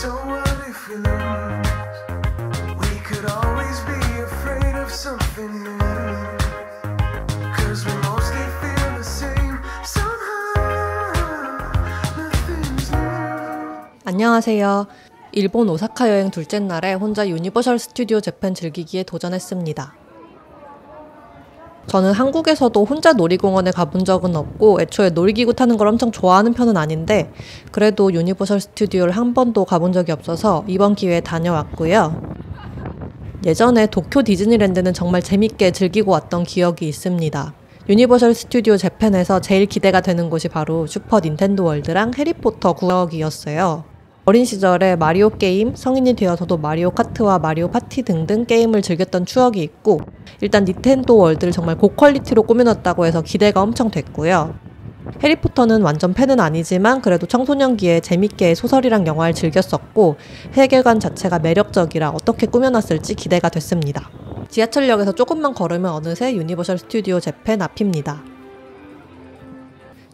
So what if we lose? We could always be afraid of something new. Cause we mostly feel the same. Somehow nothing's new. 안녕하세요. 일본 오사카 여행 둘째 날에 혼자 유니버셜 스튜디오 재팬 즐기기에 도전했습니다. 저는 한국에서도 혼자 놀이공원에 가본 적은 없고 애초에 놀이기구 타는 걸 엄청 좋아하는 편은 아닌데 그래도 유니버셜 스튜디오를 한 번도 가본 적이 없어서 이번 기회에 다녀왔고요. 예전에 도쿄 디즈니랜드는 정말 재밌게 즐기고 왔던 기억이 있습니다. 유니버셜 스튜디오 재팬에서 제일 기대가 되는 곳이 바로 슈퍼 닌텐도 월드랑 해리포터 구역이었어요. 어린 시절에 마리오 게임, 성인이 되어서도 마리오 카트와 마리오 파티 등등 게임을 즐겼던 추억이 있고 일단 닌텐도 월드를 정말 고퀄리티로 꾸며놨다고 해서 기대가 엄청 됐고요. 해리포터는 완전 팬은 아니지만 그래도 청소년기에 재밌게 소설이랑 영화를 즐겼었고 세계관 자체가 매력적이라 어떻게 꾸며놨을지 기대가 됐습니다. 지하철역에서 조금만 걸으면 어느새 유니버셜 스튜디오 재팬 앞입니다.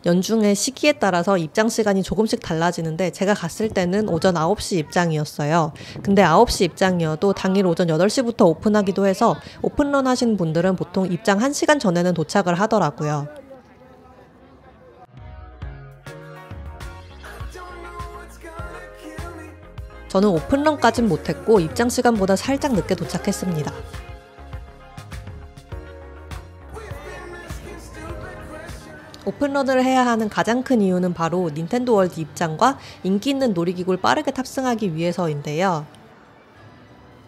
연중의 시기에 따라서 입장 시간이 조금씩 달라지는데 제가 갔을 때는 오전 9시 입장이었어요. 근데 9시 입장이어도 당일 오전 8시부터 오픈하기도 해서 오픈런 하신 분들은 보통 입장 1시간 전에는 도착을 하더라고요. 저는 오픈런까진 못했고 입장 시간보다 살짝 늦게 도착했습니다. 오픈런을 해야 하는 가장 큰 이유는 바로 닌텐도 월드 입장과 인기 있는 놀이기구를 빠르게 탑승하기 위해서인데요.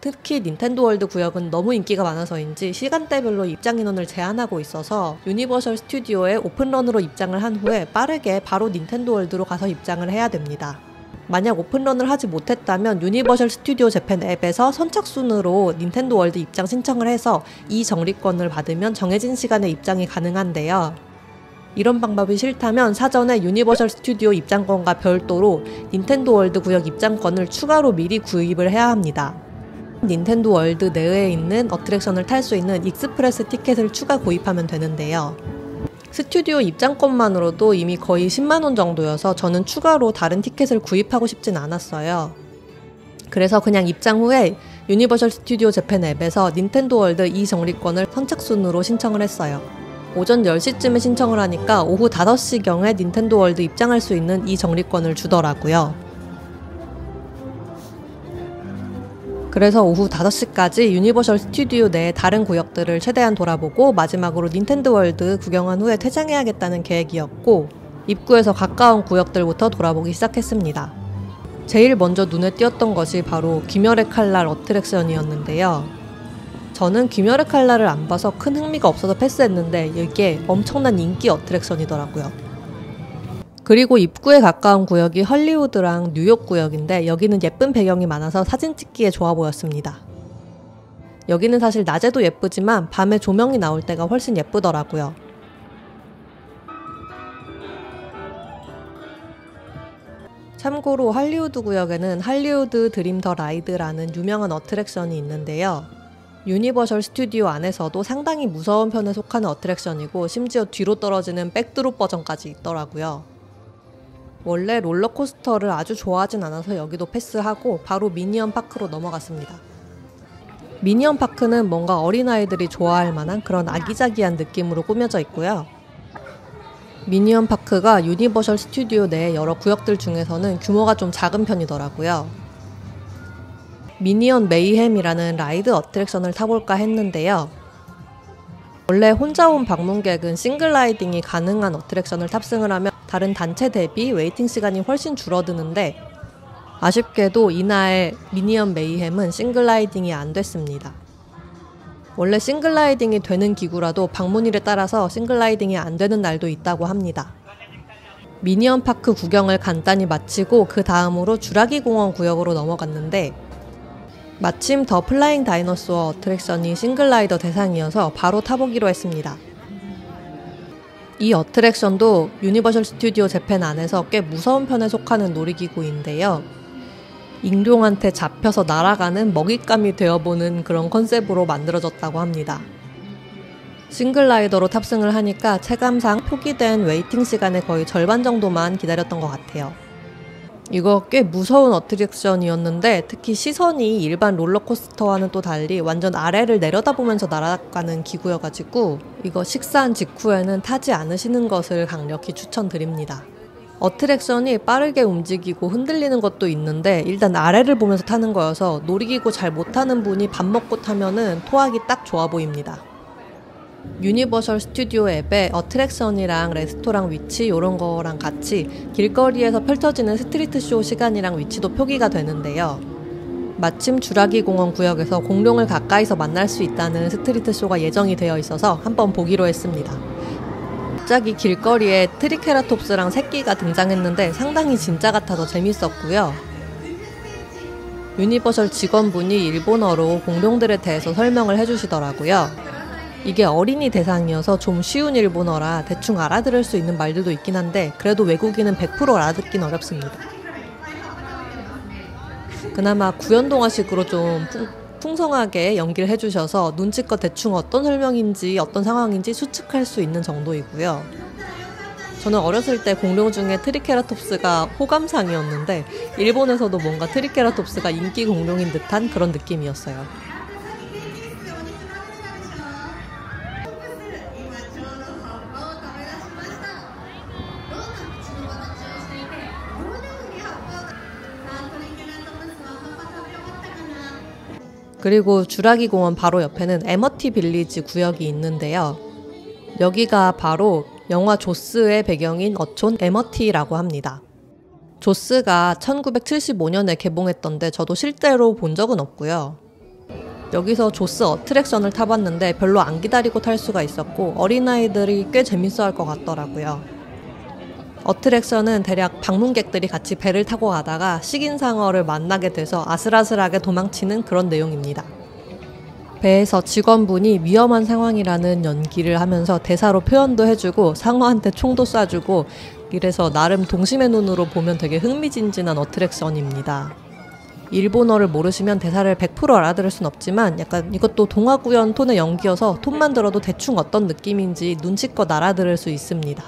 특히 닌텐도 월드 구역은 너무 인기가 많아서인지 시간대별로 입장 인원을 제한하고 있어서 유니버셜 스튜디오에 오픈런으로 입장을 한 후에 빠르게 바로 닌텐도 월드로 가서 입장을 해야 됩니다. 만약 오픈런을 하지 못했다면 유니버셜 스튜디오 재팬 앱에서 선착순으로 닌텐도 월드 입장 신청을 해서 이 정리권을 받으면 정해진 시간에 입장이 가능한데요. 이런 방법이 싫다면 사전에 유니버셜 스튜디오 입장권과 별도로 닌텐도 월드 구역 입장권을 추가로 미리 구입을 해야 합니다. 닌텐도 월드 내에 있는 어트랙션을 탈 수 있는 익스프레스 티켓을 추가 구입하면 되는데요. 스튜디오 입장권만으로도 이미 거의 10만원 정도여서 저는 추가로 다른 티켓을 구입하고 싶진 않았어요. 그래서 그냥 입장 후에 유니버셜 스튜디오 재팬 앱에서 닌텐도 월드 이 정리권을 선착순으로 신청을 했어요. 오전 10시쯤에 신청을 하니까 오후 5시경에 닌텐도 월드 입장할 수 있는 이 정리권을 주더라고요. 그래서 오후 5시까지 유니버셜 스튜디오 내 다른 구역들을 최대한 돌아보고 마지막으로 닌텐도 월드 구경한 후에 퇴장해야겠다는 계획이었고 입구에서 가까운 구역들부터 돌아보기 시작했습니다. 제일 먼저 눈에 띄었던 것이 바로 귀멸의 칼날 어트랙션이었는데요. 저는 귀멸의 칼날을 안 봐서 큰 흥미가 없어서 패스했는데 이게 엄청난 인기 어트랙션이더라고요. 그리고 입구에 가까운 구역이 헐리우드랑 뉴욕 구역인데 여기는 예쁜 배경이 많아서 사진 찍기에 좋아 보였습니다. 여기는 사실 낮에도 예쁘지만 밤에 조명이 나올 때가 훨씬 예쁘더라고요. 참고로 할리우드 구역에는 할리우드 드림 더 라이드라는 유명한 어트랙션이 있는데요. 유니버셜 스튜디오 안에서도 상당히 무서운 편에 속하는 어트랙션이고 심지어 뒤로 떨어지는 백드롭 버전까지 있더라고요. 원래 롤러코스터를 아주 좋아하진 않아서 여기도 패스하고 바로 미니언 파크로 넘어갔습니다. 미니언 파크는 뭔가 어린아이들이 좋아할 만한 그런 아기자기한 느낌으로 꾸며져 있고요. 미니언 파크가 유니버셜 스튜디오 내 여러 구역들 중에서는 규모가 좀 작은 편이더라고요. 미니언 메이햄이라는 라이드 어트랙션을 타볼까 했는데요. 원래 혼자 온 방문객은 싱글 라이딩이 가능한 어트랙션을 탑승을 하면 다른 단체 대비 웨이팅 시간이 훨씬 줄어드는데 아쉽게도 이날 미니언 메이햄은 싱글 라이딩이 안 됐습니다. 원래 싱글 라이딩이 되는 기구라도 방문일에 따라서 싱글 라이딩이 안 되는 날도 있다고 합니다. 미니언 파크 구경을 간단히 마치고 그 다음으로 주라기 공원 구역으로 넘어갔는데 마침 더 플라잉 다이너소어 어트랙션이 싱글라이더 대상이어서 바로 타보기로 했습니다. 이 어트랙션도 유니버셜 스튜디오 재팬 안에서 꽤 무서운 편에 속하는 놀이기구인데요. 익룡한테 잡혀서 날아가는 먹잇감이 되어보는 그런 컨셉으로 만들어졌다고 합니다. 싱글라이더로 탑승을 하니까 체감상 포기된 웨이팅 시간의 거의 절반 정도만 기다렸던 것 같아요. 이거 꽤 무서운 어트랙션이었는데 특히 시선이 일반 롤러코스터와는 또 달리 완전 아래를 내려다보면서 날아가는 기구여가지고 이거 식사한 직후에는 타지 않으시는 것을 강력히 추천드립니다. 어트랙션이 빠르게 움직이고 흔들리는 것도 있는데 일단 아래를 보면서 타는 거여서 놀이기구 잘 못타는 분이 밥 먹고 타면은 토하기 딱 좋아 보입니다. 유니버셜 스튜디오 앱에 어트랙션이랑 레스토랑 위치 이런 거랑 같이 길거리에서 펼쳐지는 스트리트 쇼 시간이랑 위치도 표기가 되는데요. 마침 주라기 공원 구역에서 공룡을 가까이서 만날 수 있다는 스트리트 쇼가 예정이 되어 있어서 한번 보기로 했습니다. 갑자기 길거리에 트리케라톱스랑 새끼가 등장했는데 상당히 진짜 같아서 재밌었고요. 유니버셜 직원분이 일본어로 공룡들에 대해서 설명을 해주시더라고요. 이게 어린이 대상이어서 좀 쉬운 일본어라 대충 알아들을 수 있는 말들도 있긴 한데 그래도 외국인은 100% 알아듣긴 어렵습니다. 그나마 구연동화식으로 좀 풍성하게 연기를 해주셔서 눈치껏 대충 어떤 설명인지 어떤 상황인지 추측할 수 있는 정도이고요. 저는 어렸을 때 공룡 중에 트리케라톱스가 호감상이었는데 일본에서도 뭔가 트리케라톱스가 인기 공룡인 듯한 그런 느낌이었어요. 그리고 주라기 공원 바로 옆에는 에머티 빌리지 구역이 있는데요. 여기가 바로 영화 조스의 배경인 어촌 에머티라고 합니다. 조스가 1975년에 개봉했던데 저도 실제로 본 적은 없고요. 여기서 조스 어트랙션을 타봤는데 별로 안 기다리고 탈 수가 있었고 어린아이들이 꽤 재밌어할 것 같더라고요. 어트랙션은 대략 방문객들이 같이 배를 타고 가다가 식인상어를 만나게 돼서 아슬아슬하게 도망치는 그런 내용입니다. 배에서 직원분이 위험한 상황이라는 연기를 하면서 대사로 표현도 해주고 상어한테 총도 쏴주고 이래서 나름 동심의 눈으로 보면 되게 흥미진진한 어트랙션입니다. 일본어를 모르시면 대사를 100% 알아들을 순 없지만 약간 이것도 동화구연 톤의 연기여서 톤만 들어도 대충 어떤 느낌인지 눈치껏 알아들을 수 있습니다.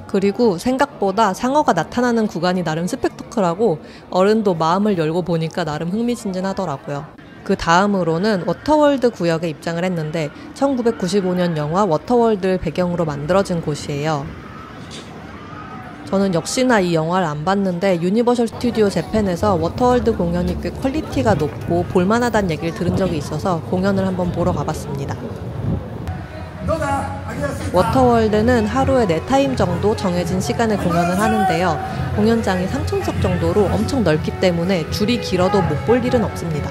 그리고 생각보다 상어가 나타나는 구간이 나름 스펙터클하고 어른도 마음을 열고 보니까 나름 흥미진진하더라고요. 그 다음으로는 워터월드 구역에 입장을 했는데 1995년 영화 워터월드를 배경으로 만들어진 곳이에요. 저는 역시나 이 영화를 안 봤는데 유니버셜 스튜디오 재팬에서 워터월드 공연이 꽤 퀄리티가 높고 볼만하다는 얘기를 들은 적이 있어서 공연을 한번 보러 가봤습니다. 워터월드는 하루에 4타임 정도 정해진 시간에 공연을 하는데요. 공연장이 3,000석 정도로 엄청 넓기 때문에 줄이 길어도 못 볼 일은 없습니다.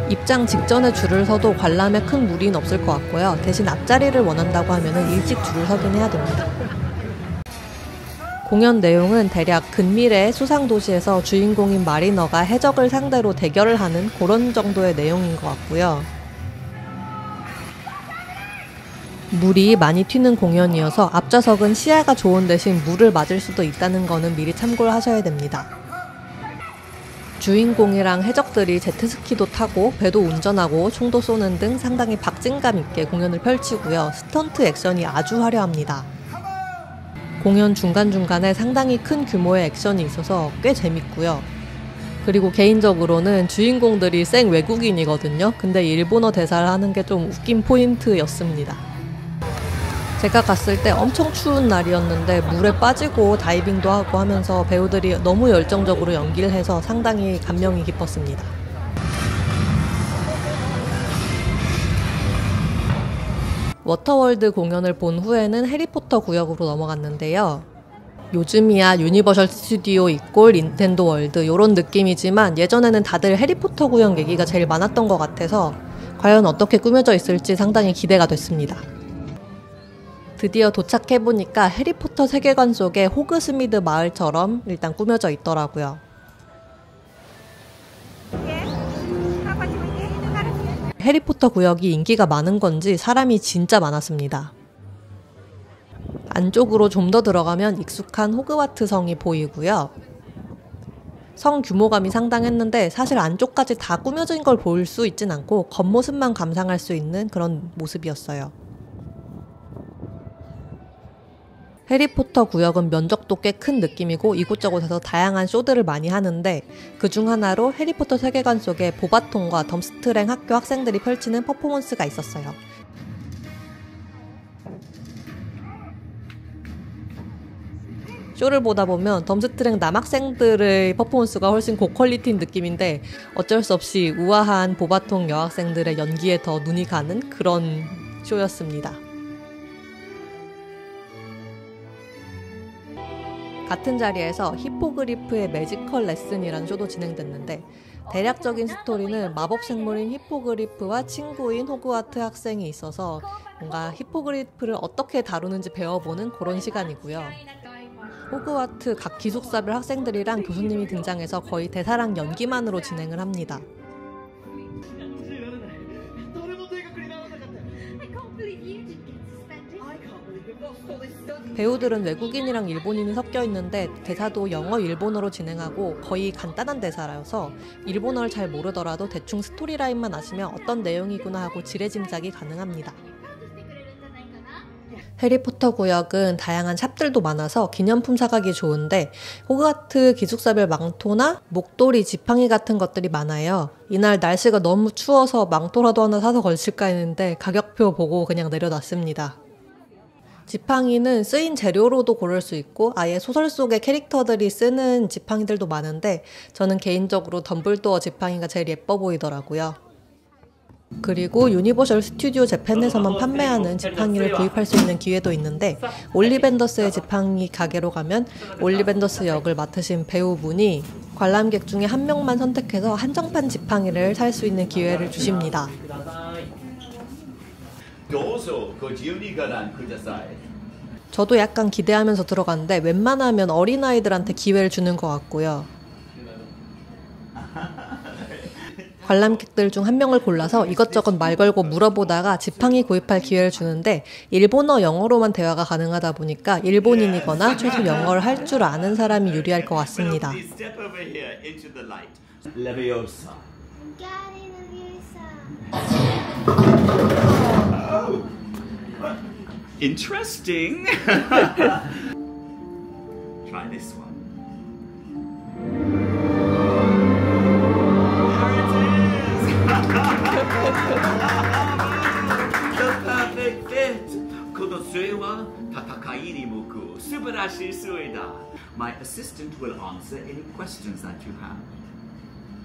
입장 직전에 줄을 서도 관람에 큰 무리는 없을 것 같고요. 대신 앞자리를 원한다고 하면 일찍 줄을 서긴 해야 됩니다. 공연 내용은 대략 근미래 수상도시에서 주인공인 마리너가 해적을 상대로 대결을 하는 그런 정도의 내용인 것 같고요. 물이 많이 튀는 공연이어서 앞좌석은 시야가 좋은 대신 물을 맞을 수도 있다는 거는 미리 참고를 하셔야 됩니다. 주인공이랑 해적들이 제트스키도 타고 배도 운전하고 총도 쏘는 등 상당히 박진감 있게 공연을 펼치고요. 스턴트 액션이 아주 화려합니다. 공연 중간중간에 상당히 큰 규모의 액션이 있어서 꽤 재밌고요. 그리고 개인적으로는 주인공들이 생 외국인이거든요. 근데 일본어 대사를 하는 게 좀 웃긴 포인트였습니다. 제가 갔을 때 엄청 추운 날이었는데 물에 빠지고 다이빙도 하고 하면서 배우들이 너무 열정적으로 연기를 해서 상당히 감명이 깊었습니다. 워터월드 공연을 본 후에는 해리포터 구역으로 넘어갔는데요. 요즘이야 유니버셜 스튜디오 이꼴 닌텐도 월드 이런 느낌이지만 예전에는 다들 해리포터 구역 얘기가 제일 많았던 것 같아서 과연 어떻게 꾸며져 있을지 상당히 기대가 됐습니다. 드디어 도착해보니까 해리포터 세계관 속의 호그스미드 마을처럼 일단 꾸며져 있더라고요. 해리포터 구역이 인기가 많은 건지 사람이 진짜 많았습니다. 안쪽으로 좀 더 들어가면 익숙한 호그와트 성이 보이고요. 성 규모감이 상당했는데 사실 안쪽까지 다 꾸며진 걸 볼 수 있진 않고 겉모습만 감상할 수 있는 그런 모습이었어요. 해리포터 구역은 면적도 꽤 큰 느낌이고 이곳저곳에서 다양한 쇼들을 많이 하는데 그중 하나로 해리포터 세계관 속에 보바통과 덤스트랭 학교 학생들이 펼치는 퍼포먼스가 있었어요. 쇼를 보다 보면 덤스트랭 남학생들의 퍼포먼스가 훨씬 고퀄리티인 느낌인데 어쩔 수 없이 우아한 보바통 여학생들의 연기에 더 눈이 가는 그런 쇼였습니다. 같은 자리에서 히포그리프의 매지컬 레슨이라는 쇼도 진행됐는데 대략적인 스토리는 마법 생물인 히포그리프와 친구인 호그와트 학생이 있어서 뭔가 히포그리프를 어떻게 다루는지 배워보는 그런 시간이고요. 호그와트 각 기숙사별 학생들이랑 교수님이 등장해서 거의 대사랑 연기만으로 진행을 합니다. 배우들은 외국인이랑 일본인이 섞여 있는데 대사도 영어, 일본어로 진행하고 거의 간단한 대사라서 일본어를 잘 모르더라도 대충 스토리라인만 아시면 어떤 내용이구나 하고 지레짐작이 가능합니다. 해리포터 구역은 다양한 샵들도 많아서 기념품 사가기 좋은데 호그와트 기숙사별 망토나 목도리, 지팡이 같은 것들이 많아요. 이날 날씨가 너무 추워서 망토라도 하나 사서 걸칠까 했는데 가격표 보고 그냥 내려놨습니다. 지팡이는 쓰인 재료로도 고를 수 있고 아예 소설 속의 캐릭터들이 쓰는 지팡이들도 많은데 저는 개인적으로 덤블도어 지팡이가 제일 예뻐 보이더라고요. 그리고 유니버셜 스튜디오 재팬에서만 판매하는 지팡이를 구입할 수 있는 기회도 있는데 올리벤더스의 지팡이 가게로 가면 올리벤더스 역을 맡으신 배우분이 관람객 중에 한 명만 선택해서 한정판 지팡이를 살 수 있는 기회를 주십니다. 저도 약간 기대하면서 들어갔는데 웬만하면 어린아이들한테 기회를 주는 것 같고요. 관람객들 중 한 명을 골라서 이것저것 말 걸고 물어보다가 지팡이 구입할 기회를 주는데 일본어, 영어로만 대화가 가능하다 보니까 일본인이거나 최소 영어를 할 줄 아는 사람이 유리할 것 같습니다. Interesting. Try this one. There it is. The perfect fit. この杖は戦いに向く素晴らしい杖だ. My assistant will answer any questions that you have.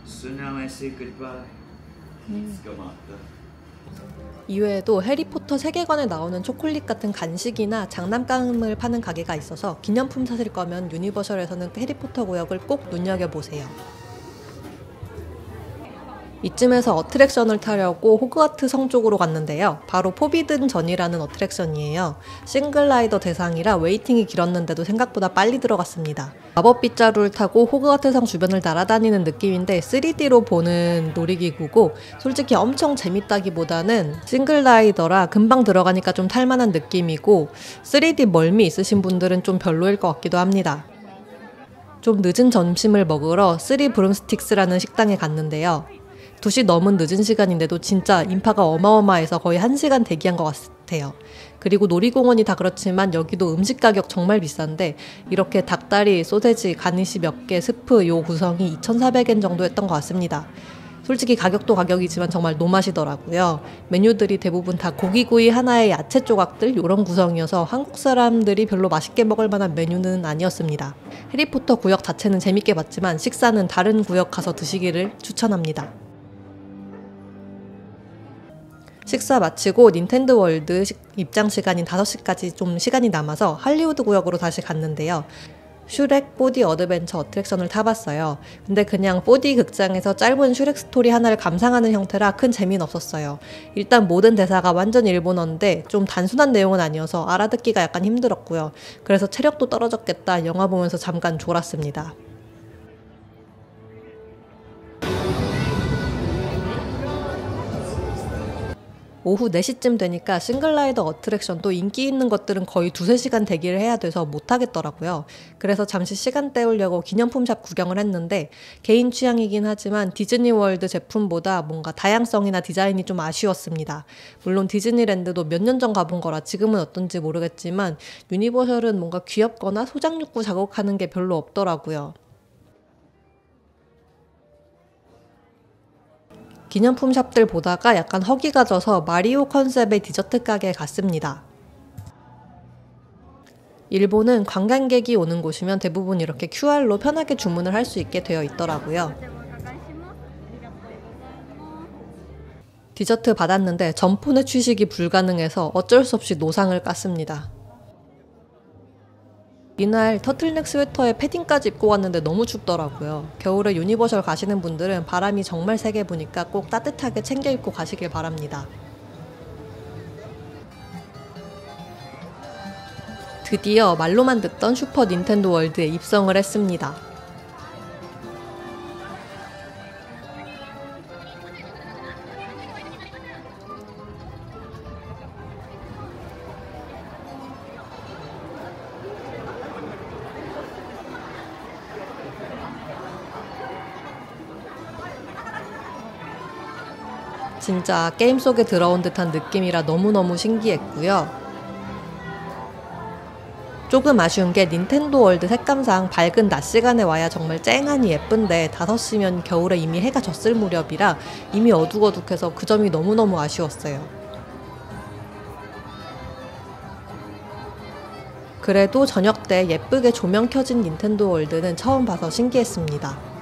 So now I say goodbye. Let's go, Martha. 이외에도 해리포터 세계관에 나오는 초콜릿 같은 간식이나 장난감을 파는 가게가 있어서 기념품 사실 거면 유니버셜에서는 해리포터 구역을 꼭 눈여겨보세요. 이쯤에서 어트랙션을 타려고 호그와트 성 쪽으로 갔는데요. 바로 포비든 전이라는 어트랙션이에요. 싱글라이더 대상이라 웨이팅이 길었는데도 생각보다 빨리 들어갔습니다. 마법 빗자루를 타고 호그와트 성 주변을 날아다니는 느낌인데 3D로 보는 놀이기구고 솔직히 엄청 재밌다기보다는 싱글라이더라 금방 들어가니까 좀 탈만한 느낌이고 3D 멀미 있으신 분들은 좀 별로일 것 같기도 합니다. 좀 늦은 점심을 먹으러 3 브룸스틱스라는 식당에 갔는데요. 2시 넘은 늦은 시간인데도 진짜 인파가 어마어마해서 거의 1시간 대기한 것 같아요. 그리고 놀이공원이 다 그렇지만 여기도 음식 가격 정말 비싼데 이렇게 닭다리, 소세지, 가니쉬 몇 개, 스프 요 구성이 2,400엔 정도 했던 것 같습니다. 솔직히 가격도 가격이지만 정말 노맛이더라고요. 메뉴들이 대부분 다 고기구이 하나에 야채 조각들 요런 구성이어서 한국 사람들이 별로 맛있게 먹을 만한 메뉴는 아니었습니다. 해리포터 구역 자체는 재밌게 봤지만 식사는 다른 구역 가서 드시기를 추천합니다. 식사 마치고 닌텐도 월드 입장 시간인 5시까지 좀 시간이 남아서 할리우드 구역으로 다시 갔는데요. 슈렉 4D 어드벤처 어트랙션을 타봤어요. 근데 그냥 4D 극장에서 짧은 슈렉 스토리 하나를 감상하는 형태라 큰 재미는 없었어요. 일단 모든 대사가 완전 일본어인데 좀 단순한 내용은 아니어서 알아듣기가 약간 힘들었고요. 그래서 체력도 떨어졌겠다 영화 보면서 잠깐 졸았습니다. 오후 4시쯤 되니까 싱글라이더 어트랙션도 인기 있는 것들은 거의 2-3시간 대기를 해야 돼서 못하겠더라고요. 그래서 잠시 시간 때우려고 기념품샵 구경을 했는데 개인 취향이긴 하지만 디즈니월드 제품보다 뭔가 다양성이나 디자인이 좀 아쉬웠습니다. 물론 디즈니랜드도 몇 년 전 가본 거라 지금은 어떤지 모르겠지만 유니버셜은 뭔가 귀엽거나 소장 욕구 자극하는 게 별로 없더라고요. 기념품 샵들 보다가 약간 허기가 져서 마리오 컨셉의 디저트 가게에 갔습니다. 일본은 관광객이 오는 곳이면 대부분 이렇게 QR로 편하게 주문을 할 수 있게 되어 있더라고요. 디저트 받았는데 전폰에 취식이 불가능해서 어쩔 수 없이 노상을 깠습니다. 이날 터틀넥 스웨터에 패딩까지 입고 갔는데 너무 춥더라고요. 겨울에 유니버셜 가시는 분들은 바람이 정말 세게 부니까 꼭 따뜻하게 챙겨 입고 가시길 바랍니다. 드디어 말로만 듣던 슈퍼 닌텐도 월드에 입성을 했습니다. 진짜 게임 속에 들어온 듯한 느낌이라 너무너무 신기했고요. 조금 아쉬운 게 닌텐도 월드 색감상 밝은 낮 시간에 와야 정말 쨍하니 예쁜데 5시면 겨울에 이미 해가 졌을 무렵이라 이미 어둑어둑해서 그 점이 너무너무 아쉬웠어요. 그래도 저녁 때 예쁘게 조명 켜진 닌텐도 월드는 처음 봐서 신기했습니다.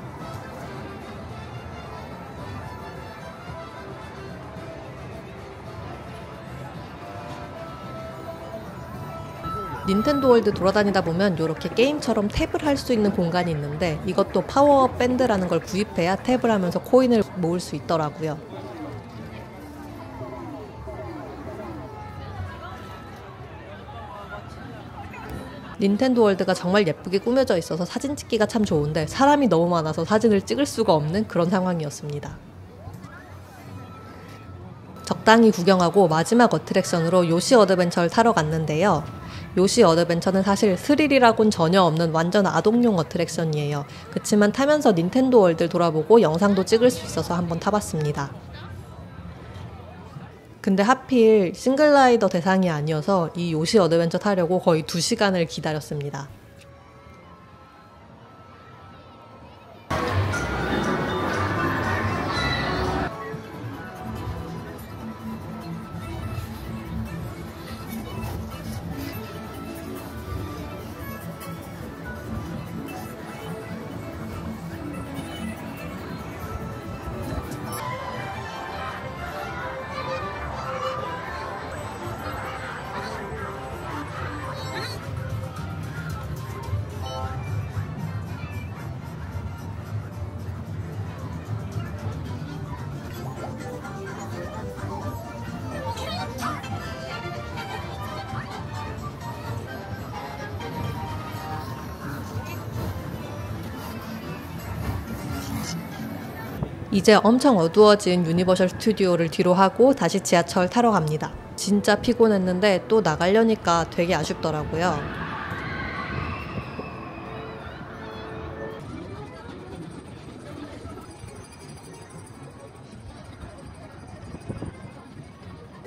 닌텐도 월드 돌아다니다 보면 이렇게 게임처럼 탭을 할 수 있는 공간이 있는데 이것도 파워업 밴드라는 걸 구입해야 탭을 하면서 코인을 모을 수 있더라고요. 닌텐도 월드가 정말 예쁘게 꾸며져 있어서 사진 찍기가 참 좋은데 사람이 너무 많아서 사진을 찍을 수가 없는 그런 상황이었습니다. 적당히 구경하고 마지막 어트랙션으로 요시 어드벤처를 타러 갔는데요. 요시 어드벤처는 사실 스릴이라곤 전혀 없는 완전 아동용 어트랙션이에요. 그치만 타면서 닌텐도 월드를 돌아보고 영상도 찍을 수 있어서 한번 타봤습니다. 근데 하필 싱글라이더 대상이 아니어서 이 요시 어드벤처 타려고 거의 2시간을 기다렸습니다. 이제 엄청 어두워진 유니버셜 스튜디오를 뒤로 하고 다시 지하철 타러 갑니다. 진짜 피곤했는데 또 나가려니까 되게 아쉽더라고요.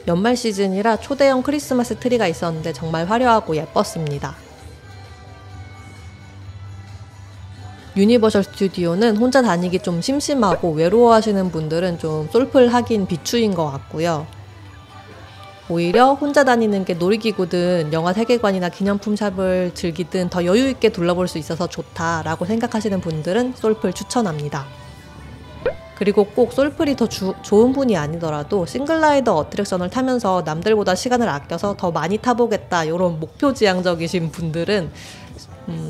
연말 시즌이라 초대형 크리스마스 트리가 있었는데 정말 화려하고 예뻤습니다. 유니버셜 스튜디오는 혼자 다니기 좀 심심하고 외로워하시는 분들은 좀 솔플하긴 비추인 것 같고요. 오히려 혼자 다니는 게 놀이기구든 영화 세계관이나 기념품 샵을 즐기든 더 여유있게 둘러볼 수 있어서 좋다라고 생각하시는 분들은 솔플 추천합니다. 그리고 꼭 솔플이 더 좋은 분이 아니더라도 싱글라이더 어트랙션을 타면서 남들보다 시간을 아껴서 더 많이 타보겠다 이런 목표지향적이신 분들은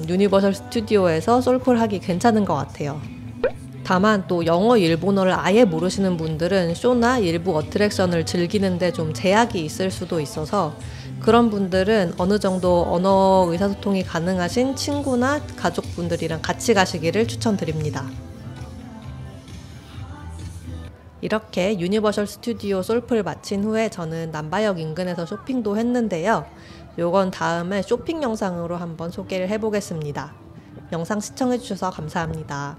유니버셜 스튜디오에서 솔플 하기 괜찮은 것 같아요. 다만 또 영어, 일본어를 아예 모르시는 분들은 쇼나 일부 어트랙션을 즐기는데 좀 제약이 있을 수도 있어서 그런 분들은 어느 정도 언어 의사소통이 가능하신 친구나 가족분들이랑 같이 가시기를 추천드립니다. 이렇게 유니버셜 스튜디오 솔프를 마친 후에 저는 남바역 인근에서 쇼핑도 했는데요. 요건 다음에 쇼핑 영상으로 한번 소개를 해보겠습니다. 영상 시청해주셔서 감사합니다.